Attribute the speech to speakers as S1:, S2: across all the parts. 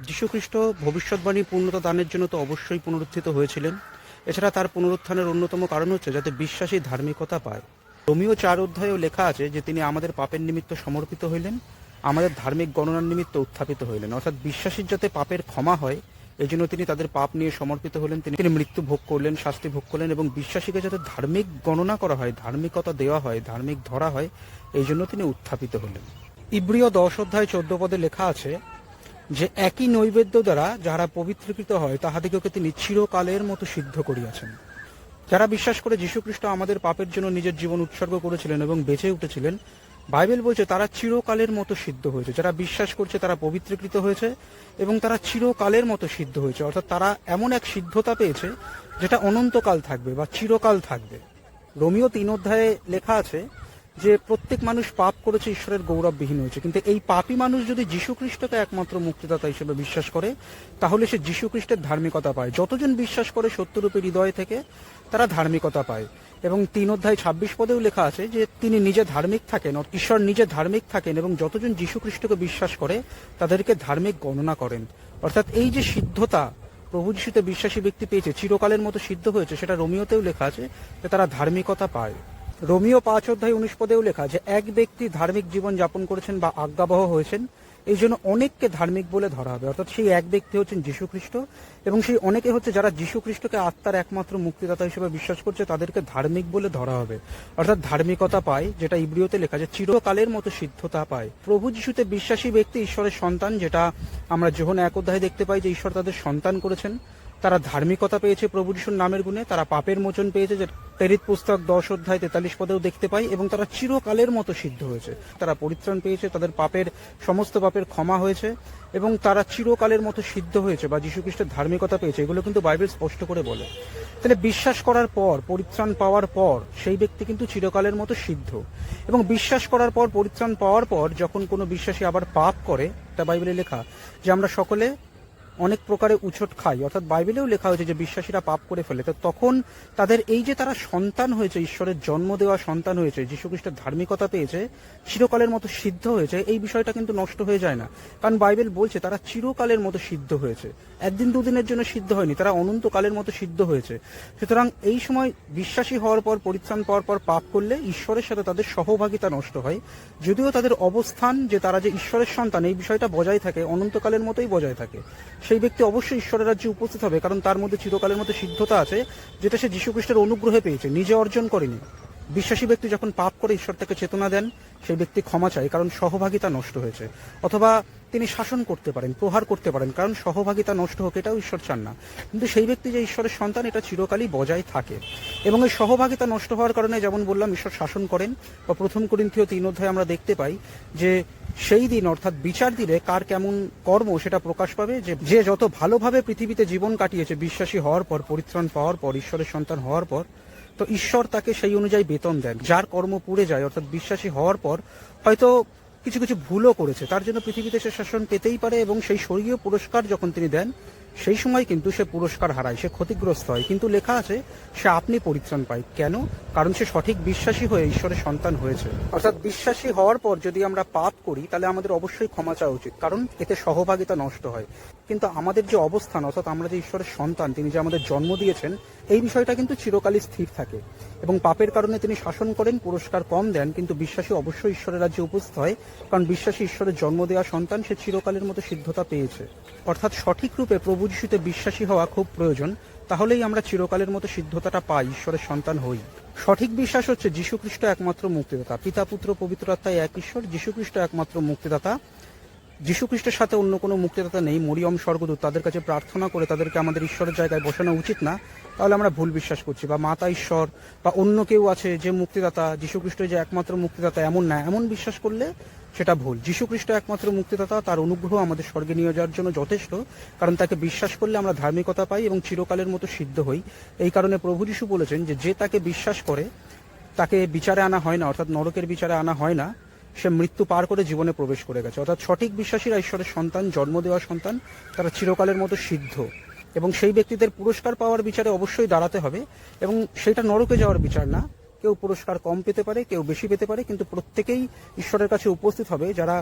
S1: যীশুখ্রিস্ট ভবিষ্যৎবাণী পূর্ণতা দানের জন্য তো অবশ্যই পুনরুত্থিত হয়েছিলেন। এছাড়া তার পুনরুত্থানের অন্যতম কারণ হচ্ছে যাতে বিশ্বাসী ধার্মিকতা পায়। রোমীয় 4 অধ্যায়েও লেখা আছে যে তিনি আমাদের পাপের নিমিত্ত সমর্পিত হইলেন, আমাদের ধার্মিক গণনার নিমিত্ত উত্থাপিত হইলেন। অর্থাৎ বিশ্বাসীর যাতে পাপের ক্ষমা হয় এই জন্য তিনি তাদের পাপ নিয়ে সমর্পিত হলেন, তিনি মৃত্যু ভোগ করলেন, শাস্তি ভোগ করলেন, এবং বিশ্বাসীকে যাতে ধার্মিক গণনা করা হয়, ধার্মিকতা দেওয়া হয়, ধার্মিক ধরা হয়, এই জন্য তিনি উত্থাপিত হলেন। ইব্রিয় 10 অধ্যায় 14 পদে লেখা আছে যে একই নৈবেদ্য দ্বারা যাহারা পবিত্রীকৃত হয় তাহাদিগকে তিনি চিরকালের মতো সিদ্ধ করিয়াছেন। যারা বিশ্বাস করে যীশুখ্রিস্ট আমাদের পাপের জন্য নিজের জীবন উৎসর্গ করেছিলেন এবং বেঁচে উঠেছিলেন, বাইবেল বলছে তারা চিরকালের মতো সিদ্ধ হয়েছে। যারা বিশ্বাস করছে তারা পবিত্রীকৃত হয়েছে এবং তারা চিরকালের মতো সিদ্ধ হয়েছে। অর্থাৎ তারা এমন এক সিদ্ধতা পেয়েছে যেটা অনন্তকাল থাকবে বা চিরকাল থাকবে। রোমীয় 3 অধ্যায়ে লেখা আছে যে প্রত্যেক মানুষ পাপ করেছে, ঈশ্বরের গৌরববিহীন হয়েছে। কিন্তু এই পাপী মানুষ যদি যীশুখ্রিস্টকে একমাত্র মুক্তিদাতা হিসেবে বিশ্বাস করে তাহলে সে যীশুখ্রিস্টের ধার্মিকতা পায়। যতজন বিশ্বাস করে সত্যরূপে হৃদয় থেকে তারা ধার্মিকতা পায়। এবং 3 অধ্যায় 26 পদেও লেখা আছে যে তিনি নিজে ধার্মিক থাকেন, ঈশ্বর নিজে ধার্মিক থাকেন এবং যতজন যীশুখ্রিস্টকে বিশ্বাস করে তাদেরকে ধার্মিক গণনা করেন। অর্থাৎ এই যে সিদ্ধতা প্রভু যিশুতে বিশ্বাসী ব্যক্তি পেয়েছে, চিরকালের মতো সিদ্ধ হয়েছে, সেটা রোমীয়তেও লেখা আছে যে তারা ধার্মিকতা পায়। রোমীয় 5 অধ্যায় 19 পদেও লেখা যে এক ব্যক্তি ধার্মিক জীবন যাপন করেছেন বা আজ্ঞাবহ হয়েছেন, এই জন্য অনেককে ধার্মিক বলে ধরা হবে। অর্থাৎ সেই এক ব্যক্তি হচ্ছেন যীশুখ্রিস্ট এবং সেই অনেকে হচ্ছে যারা যীশুখ্রিস্টকে আত্মার একমাত্র মুক্তিদাতা হিসেবে বিশ্বাস করছে, তাদেরকে ধার্মিক বলে ধরা হবে। অর্থাৎ ধার্মিকতা পায়, যেটা ইব্রিয়তে লেখা যে চিরকালের মতো সিদ্ধতা পায়। প্রভু যিশুতে বিশ্বাসী ব্যক্তি ঈশ্বরের সন্তান, যেটা আমরা যোহন 1 অধ্যায়ে দেখতে পাই যে ঈশ্বর তাদের সন্তান করেছেন। তারা ধার্মিকতা পেয়েছে প্রভু যিশুর নামের গুণে, তারা পাপের মোচন পেয়েছে, যে প্রেরিত পুস্তক 10 অধ্যায় 43 পদেও দেখতে পাই, এবং তারা চিরকালের মতো সিদ্ধ হয়েছে। তারা পরিত্রাণ পেয়েছে, তাদের সমস্ত পাপের ক্ষমা হয়েছে এবং তারা চিরকালের মতো সিদ্ধ হয়েছে বা যীশুখ্রিস্টের ধার্মিকতা পেয়েছে। এগুলো কিন্তু বাইবেল স্পষ্ট করে বলে। তাহলে বিশ্বাস করার পর, পরিত্রাণ পাওয়ার পর সেই ব্যক্তি কিন্তু চিরকালের মতো সিদ্ধ। এবং বিশ্বাস করার পর, পরিত্রাণ পাওয়ার পর যখন কোনো বিশ্বাসী আবার পাপ করে, তা বাইবেলে লেখা যে আমরা সকলে অনেক প্রকারে উছট খাই। অর্থাৎ বাইবেলেও লেখা হয়েছে যে বিশ্বাসীরা পাপ করে ফেলে, তো তখন তাদের এই যে তারা সন্তান হয়েছে, ঈশ্বরের জন্ম দেওয়া সন্তান হয়েছে, যীশুখ্রিস্টের ধার্মিকতা পেয়েছে, চিরকালের মতো সিদ্ধ হয়েছে, এই বিষয়টা কিন্তু নষ্ট হয়ে যায় না। কারণ বাইবেল বলছে তারা চিরকালের মতো সিদ্ধ হয়েছে, একদিন দুদিনের জন্য সিদ্ধ হয়নি, তারা অনন্তকালের মতো সিদ্ধ হয়েছে। সুতরাং এই সময় বিশ্বাসী হওয়ার পর, পরিত্রাণ পাওয়ার পর পাপ করলে ঈশ্বরের সাথে তাদের সহভাগিতা নষ্ট হয়। যদিও তাদের অবস্থান যে তারা যে ঈশ্বরের সন্তান, এই বিষয়টা বজায় থাকে, অনন্তকালের মতোই বজায় থাকে। সেই ব্যক্তি অবশ্যই ঈশ্বরের রাজ্যে উপস্থিত হবে, কারণ তার মধ্যে চিরকালের মতো সিদ্ধতা আছে, যেটা সে যীশুখ্রিস্টের অনুগ্রহে পেয়েছে, নিজে অর্জন করেনি। বিশ্বাসী ব্যক্তি যখন পাপ করে ঈশ্বর তাকে চেতনা দেন, সেই ব্যক্তি ক্ষমা চায়, কারণ সহভাগিতা নষ্ট হয়েছে। অথবা তিনি শাসন করতে পারেন, প্রহার করতে পারেন, কারণ সহভাগিতা নষ্ট হোক, এটাও ঈশ্বর চান না। কিন্তু সেই ব্যক্তি যে ঈশ্বরের সন্তান, এটা চিরকালই বজায় থাকে। এবং এই সহভাগিতা নষ্ট হওয়ার কারণে, যেমন বললাম, ঈশ্বর শাসন করেন। বা 1 করিন্থীয় 3 অধ্যায়ে আমরা দেখতে পাই যে সেই দিন, অর্থাৎ বিচার দিলে কার কেমন কর্ম সেটা প্রকাশ পাবে। যে যত ভালোভাবে পৃথিবীতে জীবন কাটিয়েছে বিশ্বাসী হওয়ার পর, পরিত্রাণ পাওয়ার পর, ঈশ্বরের সন্তান হওয়ার পর, তো ঈশ্বর তাকে সেই অনুযায়ী বেতন দেন। যার কর্ম পুড়ে যায়, অর্থাৎ বিশ্বাসী হওয়ার পর হয়তো কিছু কিছু ভুলও করেছে, তার জন্য পৃথিবীতে সে শাসন পেতেই পারে, এবং সেই স্বর্গীয় পুরস্কার যখন তিনি দেন, সেই সময় কিন্তু সে পুরস্কার হারায়, সে ক্ষতিগ্রস্ত হয়। কিন্তু লেখা আছে সে আপনি পরিত্রাণ পায়। কেন? কারণ সে সঠিক বিশ্বাসী হয়ে ঈশ্বরের সন্তান হয়েছে। অর্থাৎ বিশ্বাসী হওয়ার পর যদি আমরা পাপ করি, তাহলে আমাদের অবশ্যই ক্ষমা চাওয়া উচিত, কারণ এতে সহভাগিতা নষ্ট হয়। কিন্তু আমাদের যে অবস্থান, অর্থাৎ আমরা যে ঈশ্বরের সন্তান, তিনি যে আমাদের জন্ম দিয়েছেন, এই বিষয়টা কিন্তু চিরকালই স্থির থাকে। এবং পাপের কারণে তিনি শাসন করেন, পুরস্কার কম দেন, কিন্তু বিশ্বাসী অবশ্যই ঈশ্বরের রাজ্যে উপস্থিত হয়, কারণ বিশ্বাসী ঈশ্বরের জন্ম দেওয়া সন্তান, সে চিরকালের মতো সিদ্ধতা পেয়েছে। অর্থাৎ সঠিক রূপে প্রভু যিশুতে বিশ্বাসী হওয়া খুব প্রয়োজন, তাহলেই আমরা চিরকালের মতো সিদ্ধতাটা পাই, ঈশ্বরের সন্তান হই। সঠিক বিশ্বাস হচ্ছে যীশুখ্রিস্ট একমাত্র মুক্তিদাতা, পিতা পুত্র পবিত্র আত্মা এক ঈশ্বর, যীশুখ্রিস্ট একমাত্র মুক্তিদাতা। যীশুখ্রিস্টের সাথে অন্য কোনো মুক্তিদাতা নেই। মরিয়ম স্বর্গদূত তাদের কাছে প্রার্থনা করে তাদেরকে আমাদের ঈশ্বরের জায়গায় বসানো উচিত না, তাহলে আমরা ভুল বিশ্বাস করছি। বা মাতা ঈশ্বর বা অন্য কেউ আছে যে মুক্তিদাতা, যীশুখ্রিস্ট যে একমাত্র মুক্তিদাতা এমন না, এমন বিশ্বাস করলে সেটা ভুল। যীশুখ্রিস্ট একমাত্র মুক্তিদাতা, তার অনুগ্রহ আমাদের স্বর্গে নিয়ে যাওয়ার জন্য যথেষ্ট, কারণ তাকে বিশ্বাস করলে আমরা ধার্মিকতা পাই এবং চিরকালের মতো সিদ্ধ হই। এই কারণে প্রভু যিশু বলেছেন যে তাকে বিশ্বাস করে তাকে বিচারে আনা হয় না, অর্থাৎ নরকের বিচারে আনা হয় না, সে মৃত্যু পার করে জীবনে প্রবেশ করে গেছে। অর্থাৎ সঠিক বিশ্বাসীরা ঈশ্বরের সন্তান, জন্ম দেওয়া সন্তান, তারা চিরকালের মতো সিদ্ধ। এবং সেই ব্যক্তিদের পুরস্কার পাওয়ার বিচারে অবশ্যই দাঁড়াতে হবে, এবং সেটা নরকে যাওয়ার বিচার না। কেউ পুরস্কার কম পেতে পারে, কেউ বেশি পেতে পারে, কিন্তু প্রত্যেকেই ঈশ্বরের কাছে উপস্থিত হবে যারা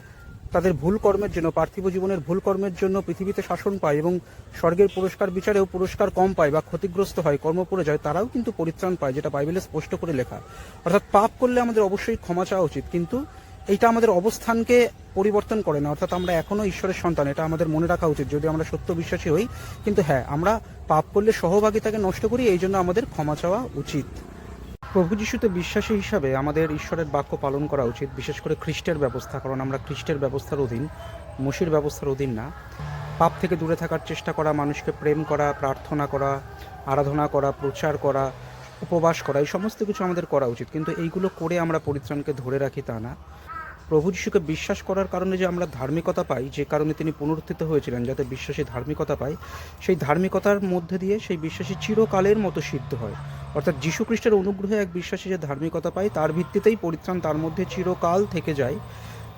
S1: তাদের ভুল কর্মের জন্য, পার্থিব জীবনের ভুল কর্মের জন্য পৃথিবীতে শাসন পায় এবং স্বর্গের পুরস্কার বিচারেও পুরস্কার কম পায় বা ক্ষতিগ্রস্ত হয়, কর্ম পড়ে যায়, তারাও কিন্তু পরিত্রাণ পায়, যেটা বাইবেলে স্পষ্ট করে লেখা। অর্থাৎ পাপ করলে আমাদের অবশ্যই ক্ষমা চাওয়া উচিত, কিন্তু এইটা আমাদের অবস্থানকে পরিবর্তন করে না। অর্থাৎ আমরা এখনো ঈশ্বরের সন্তান, এটা আমাদের মনে রাখা উচিত যদি আমরা সত্য বিশ্বাসী হই। কিন্তু হ্যাঁ, আমরা পাপ করলে সহভাগিতাকে নষ্ট করি, এই জন্য আমাদের ক্ষমা চাওয়া উচিত। প্রভু যিশুতে বিশ্বাসী হিসাবে আমাদের ঈশ্বরের বাক্য পালন করা উচিত, বিশেষ করে খ্রিস্টের ব্যবস্থা, কারণ আমরা খ্রিস্টের ব্যবস্থার অধীন, মসির ব্যবস্থার অধীন না। পাপ থেকে দূরে থাকার চেষ্টা করা, মানুষকে প্রেম করা, প্রার্থনা করা, আরাধনা করা, প্রচার করা, উপবাস করা, এই সমস্ত কিছু আমাদের করা উচিত, কিন্তু এইগুলো করে আমরা পরিত্রাণকে ধরে রাখি তা না। প্রভু যিশুকে বিশ্বাস করার কারণে যে আমরা ধার্মিকতা পাই, যে কারণে তিনি পুনরুত্থিত হয়েছিলেন যাতে বিশ্বাসী ধার্মিকতা পায়, সেই ধার্মিকতার মধ্যে দিয়ে সেই বিশ্বাসী চিরকালের মতো সিদ্ধ হয়। অর্থাৎ যীশু খ্রিস্টের অনুগ্রহে এক বিশ্বাসী যে ধার্মিকতা পায়, তার ভিত্তিতেই পরিত্রাণ তার মধ্যে চিরকাল থেকে যায়।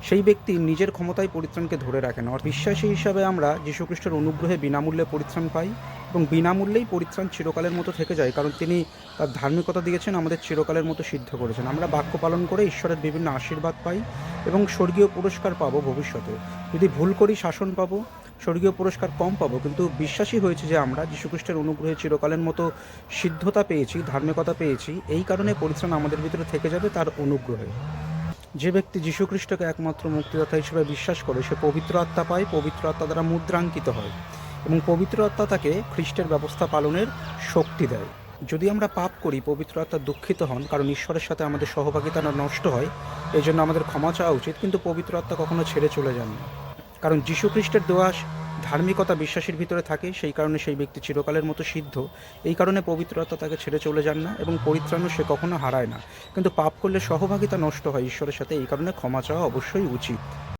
S1: সেই ব্যক্তি নিজের ক্ষমতায় পরিত্রাণকে ধরে রাখে না। বিশ্বাসী হিসাবে আমরা যীশু খ্রিস্টের অনুগ্রহে বিনামূল্যে পরিত্রাণ পাই এবং বিনামূল্যেই পরিত্রাণ চিরকালের মতো থেকে যায়, কারণ তিনি তার ধার্মিকতা দিয়েছেন, আমাদের চিরকালের মতো সিদ্ধ করেছেন। আমরা বাক্য পালন করে ঈশ্বরের বিভিন্ন আশীর্বাদ পাই এবং স্বর্গীয় পুরস্কার পাবো ভবিষ্যতে। যদি ভুল করি শাসন পাবো, স্বর্গীয় পুরস্কার কম পাবো, কিন্তু বিশ্বাসী হয়েছে যে আমরা যীশু খ্রিস্টের অনুগ্রহে চিরকালের মতো সিদ্ধতা পেয়েছি, ধার্মিকতা পেয়েছি, এই কারণে পরিত্রাণ আমাদের ভিতরে থেকে যাবে তার অনুগ্রহে। যে ব্যক্তি যীশু খ্রিস্টকে একমাত্র মুক্তিদাতা হিসেবে বিশ্বাস করে, সে পবিত্র আত্মা পায়, পবিত্র আত্মা দ্বারা মুদ্রাঙ্কিত হয় এবং পবিত্র আত্মা তাকে খ্রিস্টের ব্যবস্থা পালনের শক্তি দেয়। যদি আমরা পাপ করি, পবিত্র আত্মা দুঃখিত হন, কারণ ঈশ্বরের সাথে আমাদের সহভাগিতা নষ্ট হয়, এই জন্য আমাদের ক্ষমা চাওয়া উচিত, কিন্তু পবিত্র আত্মা কখনো ছেড়ে চলে যান না। কারণ যীশু খ্রিস্টের দেওয়া ধার্মিকতা বিশ্বাসীর ভিতরে থাকে, সেই কারণে সেই ব্যক্তি চিরকালের মতো সিদ্ধ। এই কারণে পবিত্র আত্মা তাকে ছেড়ে চলে যান না এবং পরিত্রাণও সে কখনো হারায় না। কিন্তু পাপ করলে সহভাগিতা নষ্ট হয় ঈশ্বরের সাথে, এই কারণে ক্ষমা চাওয়া অবশ্যই উচিত।